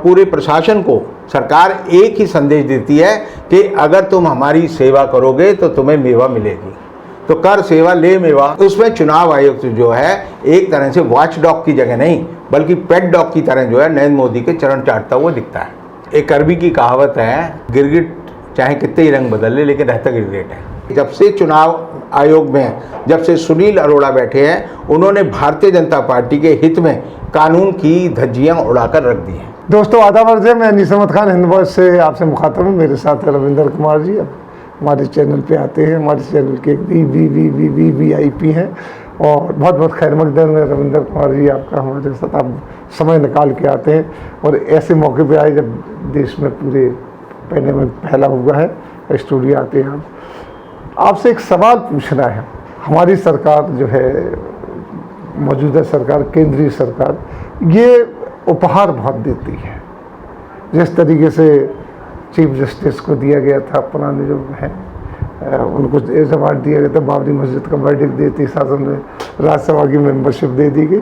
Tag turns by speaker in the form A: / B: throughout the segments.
A: पूरे प्रशासन को सरकार एक ही संदेश देती है कि अगर तुम हमारी सेवा करोगे तो तुम्हें मेवा मिलेगी। तो कर सेवा ले मेवा। उसमें चुनाव आयोग जो है एक तरह से वॉच डॉग की जगह नहीं बल्कि पेट डॉग की तरह जो है नरेंद्र मोदी के चरण चाटता हुआ दिखता है। एक अरबी की कहावत है, गिरगिट चाहे कितने ही रंग बदल ले लेकिन रहता गिरगिट है। जब से चुनाव आयोग में जब से सुनील अरोड़ा बैठे हैं, उन्होंने भारतीय जनता पार्टी के हित में कानून की धज्जियां उड़ाकर रख दी हैं।
B: दोस्तों आदाब अर्ज़ है, मैं निसमत खान हिंद वॉइस से आपसे मुखातब हूँ। मेरे साथ रविंदर कुमार जी अब हमारे चैनल पे आते हैं। हमारे चैनल के VIP हैं और बहुत बहुत खैर मकदम है रविंदर कुमार जी आपका। हमारे साथ आप समय निकाल के आते हैं और ऐसे मौके पे आए जब देश में पूरे पैंडेमिक फैला हुआ है, स्टूडियो आते हैं। आपसे एक सवाल पूछना है। हमारी सरकार जो है, मौजूदा सरकार, केंद्रीय सरकार, ये उपहार बहुत देती है। जिस तरीके से चीफ जस्टिस को दिया गया था, पुराने जो है उनको अवार्ड दिया गया था, बाबरी मस्जिद का वर्डिक्ट देती, शासन में राज्यसभा की मेंबरशिप दे दी गई।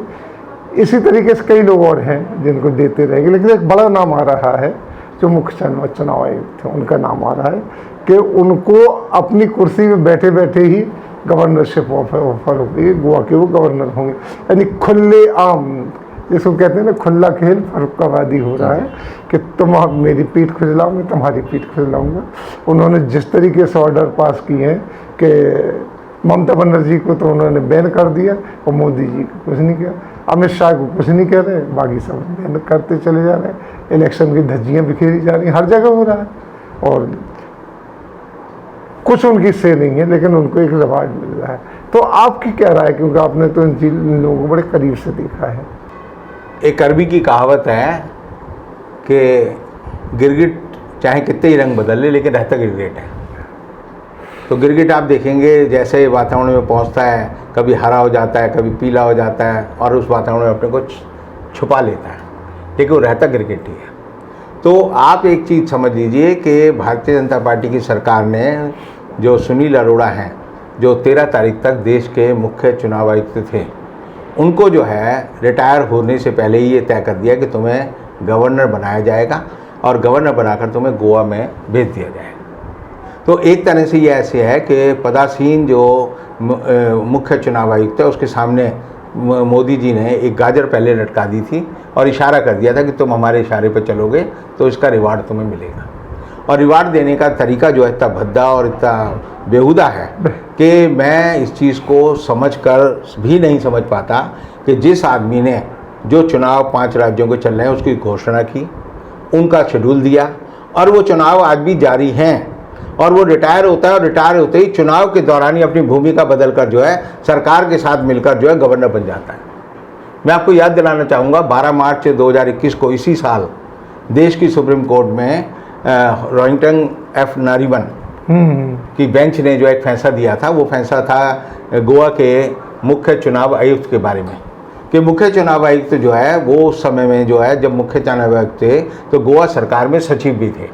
B: इसी तरीके से कई लोग और हैं जिनको देते रहेंगे। लेकिन एक बड़ा नाम आ रहा है जो मुख्य चुनाव आयुक्त थे, उनका नाम आ रहा है कि उनको अपनी कुर्सी में बैठे बैठे ही गवर्नरशिप ऑफर होगी, गोवा के वो गवर्नर होंगे। यानी खुले आम, जिसको कहते हैं ना खुला खेल फरुख्ताबादी हो रहा है कि तुम मेरी पीठ खुजलाओ, मैं तुम्हारी पीठ खुजलाऊंगा। उन्होंने जिस तरीके से ऑर्डर पास किए हैं कि ममता बनर्जी को तो उन्होंने बैन कर दिया और मोदी जी को कुछ नहीं किया, अमित शाह को कुछ नहीं कह रहे, बाकी सब बैन करते चले जा रहे हैं। इलेक्शन की धज्जियाँ बिखेरी जा रही हैं, हर जगह हो रहा है और कुछ उनकी से नहीं है, लेकिन उनको एक रिवार्ड मिल रहा है। तो आपकी क्या राय, क्योंकि आपने तो इन लोगों को बड़े करीब से देखा है।
A: एक अरबी की कहावत है कि गिरगिट चाहे कितने ही रंग बदल ले लेकिन रहता गिरगिट है। तो गिरगिट आप देखेंगे जैसे वातावरण में पहुंचता है, कभी हरा हो जाता है, कभी पीला हो जाता है और उस वातावरण में अपने को छुपा लेता है, लेकिन वो रहता गिरगिट ही है। तो आप एक चीज़ समझ लीजिए कि भारतीय जनता पार्टी की सरकार ने, जो सुनील अरोड़ा हैं, जो 13 तारीख तक देश के मुख्य चुनाव आयुक्त थे, उनको जो है रिटायर होने से पहले ही ये तय कर दिया कि तुम्हें गवर्नर बनाया जाएगा और गवर्नर बनाकर तुम्हें गोवा में भेज दिया जाएगा। तो एक तरह से ये ऐसे है कि पदासीन जो मुख्य चुनाव आयुक्त है, उसके सामने मोदी जी ने एक गाजर पहले लटका दी थी और इशारा कर दिया था कि तुम हमारे इशारे पर चलोगे तो इसका रिवार्ड तुम्हें मिलेगा। और रिवार्ड देने का तरीका जो है इतना भद्दा और इतना बेहुदा है कि मैं इस चीज़ को समझकर भी नहीं समझ पाता कि जिस आदमी ने जो चुनाव 5 राज्यों के चल रहे हैं उसकी घोषणा की, उनका शेड्यूल दिया और वो चुनाव आज भी जारी हैं और वो रिटायर होता है और रिटायर होते ही चुनाव के दौरान ही अपनी भूमिका बदल कर जो है सरकार के साथ मिलकर जो है गवर्नर बन जाता है। मैं आपको याद दिलाना चाहूँगा 12 मार्च 2021 को, इसी साल, देश की सुप्रीम कोर्ट में रोहिंटन एफ नारिमन की बेंच ने जो एक फैसला दिया था, वो फैसला था गोवा के मुख्य चुनाव आयुक्त के बारे में कि मुख्य चुनाव आयुक्त जो है वो उस समय में जो है, जब मुख्य चुनाव आयुक्त थे तो गोवा सरकार में सचिव भी थे।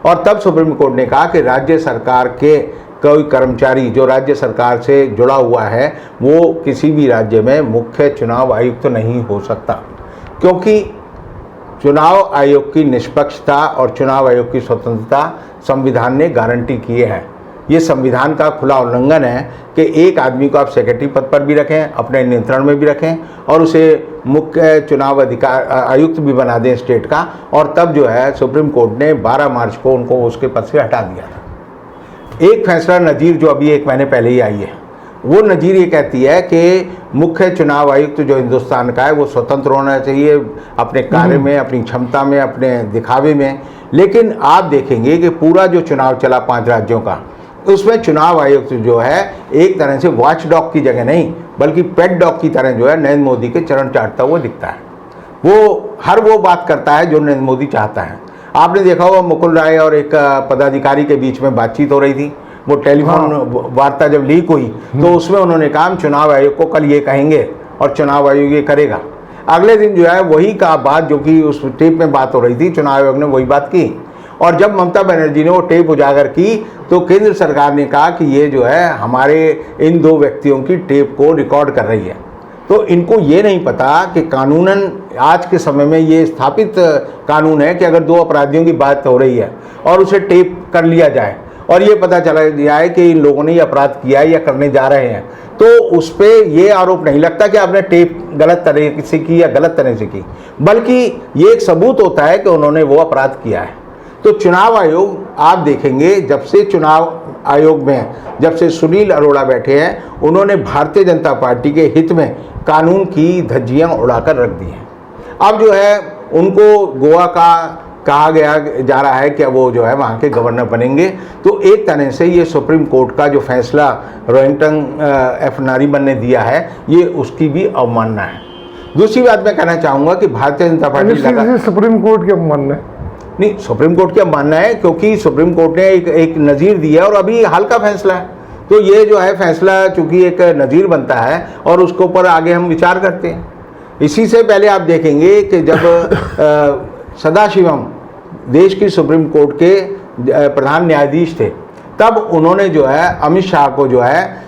A: और तब सुप्रीम कोर्ट ने कहा कि राज्य सरकार के कोई कर्मचारी जो राज्य सरकार से जुड़ा हुआ है वो किसी भी राज्य में मुख्य चुनाव आयुक्त नहीं हो सकता, क्योंकि चुनाव आयोग की निष्पक्षता और चुनाव आयोग की स्वतंत्रता संविधान ने गारंटी किए हैं। ये संविधान का खुला उल्लंघन है कि एक आदमी को आप सेक्रेटरी पद पर भी रखें, अपने नियंत्रण में भी रखें और उसे मुख्य चुनाव आयुक्त भी बना दें स्टेट का, और तब जो है सुप्रीम कोर्ट ने 12 मार्च को उनको उसके पद से हटा दिया था। एक फैसला नज़ीर जो अभी 1 महीने पहले ही आई है, वो नज़ीर ये कहती है कि मुख्य चुनाव आयुक्त जो हिंदुस्तान का है वो स्वतंत्र होना चाहिए अपने कार्य में, अपनी क्षमता में, अपने दिखावे में। लेकिन आप देखेंगे कि पूरा जो चुनाव चला 5 राज्यों का, उसमें चुनाव आयुक्त जो है एक तरह से वॉच डॉग की जगह नहीं बल्कि पेट डॉग की तरह जो है नरेंद्र मोदी के चरण चाटता हुआ दिखता है। वो हर वो बात करता है जो नरेंद्र मोदी चाहता है। आपने देखा होगा मुकुल राय और एक पदाधिकारी के बीच में बातचीत हो रही थी, वो टेलीफोन वार्ता जब लीक हुई तो उसमें उन्होंने कहा चुनाव आयोग को कल ये कहेंगे और चुनाव आयोग ये करेगा। अगले दिन जो है वही का बात जो कि उस टेप में बात हो रही थी, चुनाव आयोग ने वही बात की। और जब ममता बनर्जी ने वो टेप उजागर की तो केंद्र सरकार ने कहा कि ये जो है हमारे इन 2 व्यक्तियों की टेप को रिकॉर्ड कर रही है। तो इनको ये नहीं पता कि कानूनन आज के समय में ये स्थापित कानून है कि अगर दो अपराधियों की बात हो रही है और उसे टेप कर लिया जाए और ये पता चला जाए कि इन लोगों ने ये अपराध किया है या करने जा रहे हैं, तो उस पर ये आरोप नहीं लगता कि आपने टेप गलत तरह से की या गलत तरह से की, बल्कि ये एक सबूत होता है कि उन्होंने वो अपराध किया है। तो चुनाव आयोग आप देखेंगे, जब से चुनाव आयोग में जब से सुनील अरोड़ा बैठे हैं, उन्होंने भारतीय जनता पार्टी के हित में कानून की धज्जियां उड़ाकर रख दी हैं। अब जो है उनको गोवा का कहा गया जा रहा है कि वो जो है वहाँ के गवर्नर बनेंगे। तो एक तरह से ये सुप्रीम कोर्ट का जो फैसला रोहिंटन एफ नारीमन ने दिया है, ये उसकी भी अवमानना है। दूसरी बात मैं कहना चाहूँगा कि Bharatiya Janata party
B: supreme court की अवमानना है
A: नहीं, सुप्रीम कोर्ट की मानना है क्योंकि सुप्रीम कोर्ट ने एक नज़ीर दिया और अभी हाल का फैसला है। तो ये जो है फैसला चूंकि एक नज़ीर बनता है और उसके ऊपर आगे हम विचार करते हैं। इसी से पहले आप देखेंगे कि जब सदाशिवम देश की सुप्रीम कोर्ट के प्रधान न्यायाधीश थे, तब उन्होंने जो है अमित शाह को जो है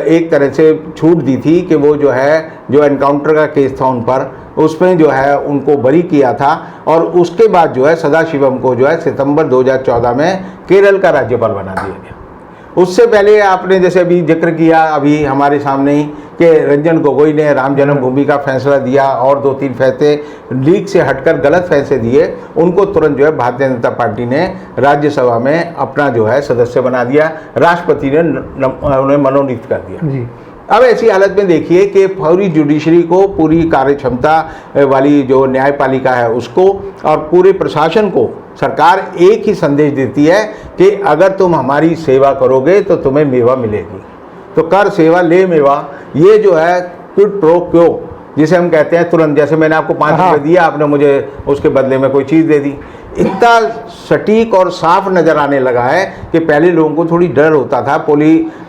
A: एक तरह से छूट दी थी कि वो जो है जो एनकाउंटर का केस था उन पर, उसमें जो है उनको बरी किया था। और उसके बाद जो है सदाशिवम को जो है सितंबर 2014 में केरल का राज्यपाल बना दिया गया। उससे पहले आपने जैसे अभी जिक्र किया अभी हमारे सामने ही कि रंजन गोगोई ने राम जन्मभूमि का फैसला दिया और 2-3 फैसले लीग से हटकर गलत फैसले दिए, उनको तुरंत जो है भारतीय जनता पार्टी ने राज्यसभा में अपना जो है सदस्य बना दिया, राष्ट्रपति ने उन्हें मनोनीत कर दिया जी। अब ऐसी हालत में देखिए कि पूरी जुडिशरी को, पूरी कार्य क्षमता वाली जो न्यायपालिका है उसको और पूरे प्रशासन को सरकार एक ही संदेश देती है कि अगर तुम हमारी सेवा करोगे तो तुम्हें मेवा मिलेगी। तो कर सेवा ले मेवा, ये जो है क्विड प्रो क्यो जिसे हम कहते हैं तुरंत, जैसे मैंने आपको 5 रुपये दिया, आपने मुझे उसके बदले में कोई चीज़ दे दी, इतना सटीक और साफ नज़र आने लगा है कि पहले लोगों को थोड़ी डर होता था,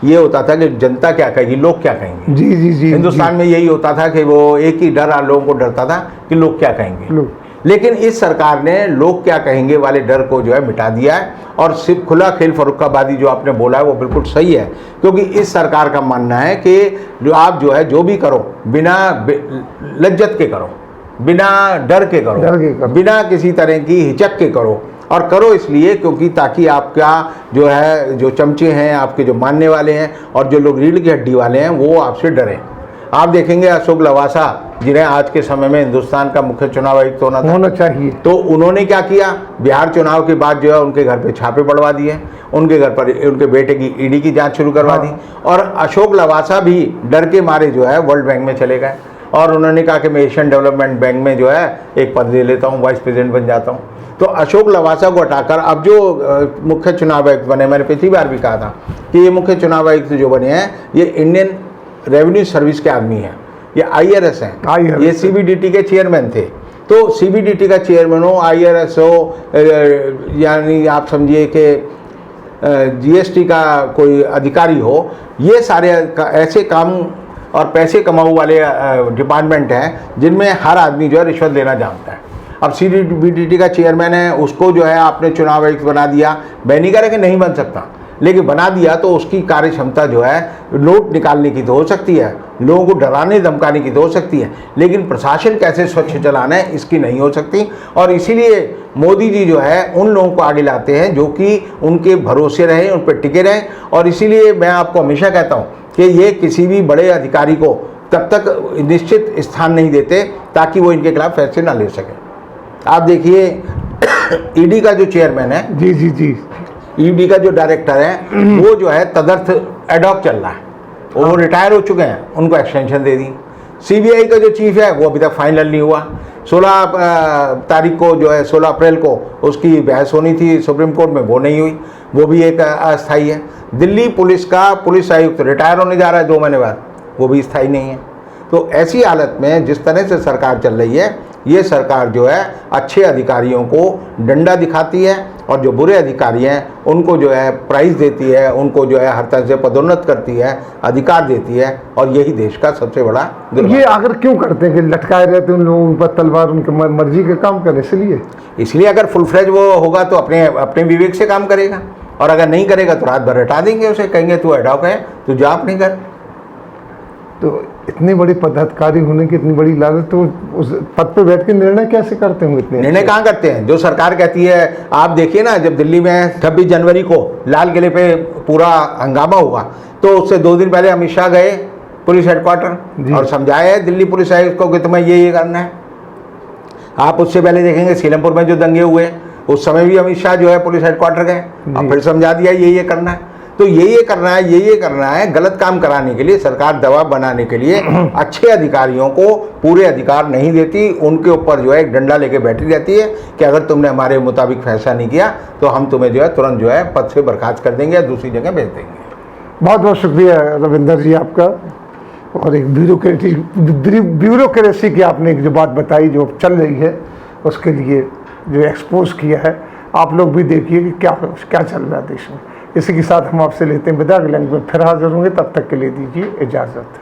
A: ये होता था कि जनता क्या कहेगी, लोग क्या कहेंगे।
B: जी जी जी
A: हिंदुस्तान में यही होता था कि वो एक ही डर लोगों को डरता था कि लोग क्या कहेंगे। लेकिन इस सरकार ने लोग क्या कहेंगे वाले डर को जो है मिटा दिया है और सिर्फ खुला खेल फर्रुखाबादी जो आपने बोला है वो बिल्कुल सही है, क्योंकि इस सरकार का मानना है कि जो आप जो है जो भी करो बिना लज्जत के करो, बिना डर के करो, बिना किसी तरह की हिचक के करो, और करो इसलिए क्योंकि ताकि आपका जो है जो चमचे हैं, आपके जो मानने वाले हैं और जो लोग रीढ़ की हड्डी वाले हैं वो आपसे डरें। आप देखेंगे अशोक लवासा जिन्हें आज के समय में हिंदुस्तान का मुख्य चुनाव आयुक्त होना चाहिए, तो उन्होंने क्या किया, बिहार चुनाव के बाद जो है उनके घर पे छापे पड़वा दिए, उनके घर पर उनके बेटे की ईडी की जांच शुरू करवा दी, और अशोक लवासा भी डर के मारे जो है वर्ल्ड बैंक में चले गए और उन्होंने कहा कि मैं एशियन डेवलपमेंट बैंक में जो है एक पद ले लेता हूँ, वाइस प्रेसिडेंट बन जाता हूँ। तो अशोक लवासा को हटाकर अब जो मुख्य चुनाव आयुक्त बने, मैंने पिछली बार भी कहा था कि ये मुख्य चुनाव आयुक्त जो बने हैं ये इंडियन रेवेन्यू सर्विस के आदमी हैं, ये IRS हैं, ये CBDT के चेयरमैन थे। तो CBDT का चेयरमैन हो, IRS हो, यानी आप समझिए कि GST का कोई अधिकारी हो, ये सारे ऐसे काम और पैसे कमाऊ वाले डिपार्टमेंट हैं जिनमें हर आदमी जो है रिश्वत लेना जानता है। अब CBDT का चेयरमैन है, उसको जो है आपने चुनाव आयुक्त बना दिया, मैं नहीं कह रहा कि नहीं बन सकता, लेकिन बना दिया तो उसकी कार्य क्षमता जो है नोट निकालने की तो हो सकती है, लोगों को डराने धमकाने की तो हो सकती है, लेकिन प्रशासन कैसे स्वच्छ चलाना है इसकी नहीं हो सकती। और इसीलिए मोदी जी जो है उन लोगों को आगे लाते हैं जो कि उनके भरोसे रहें, उन पर टिके रहें। और इसीलिए मैं आपको हमेशा कहता हूँ कि ये किसी भी बड़े अधिकारी को तब तक निश्चित स्थान नहीं देते ताकि वो इनके खिलाफ फैसले ना ले सकें। आप देखिए ईडी का जो चेयरमैन है,
B: जी जी जी,
A: ईडी का जो डायरेक्टर है वो जो है तदर्थ एडॉक चल रहा है, वो रिटायर हो चुके हैं, उनको एक्सटेंशन दे दी। CBI का जो चीफ है वो अभी तक फाइनल नहीं हुआ, 16 तारीख को जो है 16 अप्रैल को उसकी बहस होनी थी सुप्रीम कोर्ट में, वो नहीं हुई, वो भी एक अस्थायी है। दिल्ली पुलिस का पुलिस आयुक्त रिटायर होने जा रहा है 2 महीने बाद, वो भी स्थायी नहीं है। तो ऐसी हालत में जिस तरह से सरकार चल रही है, ये सरकार जो है अच्छे अधिकारियों को डंडा दिखाती है और जो बुरे अधिकारी हैं उनको जो है प्राइज़ देती है, उनको जो है हर तरह से पदोन्नत करती है, अधिकार देती है, और यही देश का सबसे बड़ा दुर्भाग्य।
B: ये आखिर क्यों करते हैं कि लटकाए रहते हैं उन लोगों पर तलवार, उनके मर्जी के काम करें? इसलिए अगर
A: फुल फ्लेज वो होगा तो अपने विवेक से काम करेगा, और अगर नहीं करेगा तो रात भर हटा देंगे उसे, कहेंगे तू एडॉक है, तू जा अपनी कर।
B: तो इतनी बड़ी पदाधिकारी होने की इतनी बड़ी लागत, तो उस पद पे बैठ के निर्णय कैसे करते होंगे इतने
A: निर्णय कहाँ करते हैं? जो सरकार कहती है, आप देखिए ना, जब दिल्ली में 26 जनवरी को लाल किले पे पूरा हंगामा हुआ तो उससे 2 दिन पहले अमित शाह गए पुलिस हेडक्वार्टर और समझाया है दिल्ली पुलिस आयुक्त को कि तुम्हें ये करना है। आप उससे पहले देखेंगे सीलमपुर में जो दंगे हुए उस समय भी अमित शाह जो है पुलिस हेडक्वार्टर गए और फिर समझा दिया ये करना है। तो ये करना है, ये करना है। गलत काम कराने के लिए सरकार दबाव बनाने के लिए अच्छे अधिकारियों को पूरे अधिकार नहीं देती, उनके ऊपर जो है एक डंडा लेके बैठी रहती है कि अगर तुमने हमारे मुताबिक फैसला नहीं किया तो हम तुम्हें जो है तुरंत जो है पद से बर्खास्त कर देंगे या दूसरी जगह भेज देंगे।
B: बहुत बहुत शुक्रिया रविंदर जी आपका। और एक ब्यूरोक्रेसी की आपने एक जो बात बताई जो चल रही है उसके लिए जो एक्सपोज किया है, आप लोग भी देखिए कि क्या चल रहा है देश में। इसी के साथ हम आपसे लेते हैं विदा। अगले अंक में फिर हाजिर होंगे, तब तक के लिए दीजिए इजाज़त।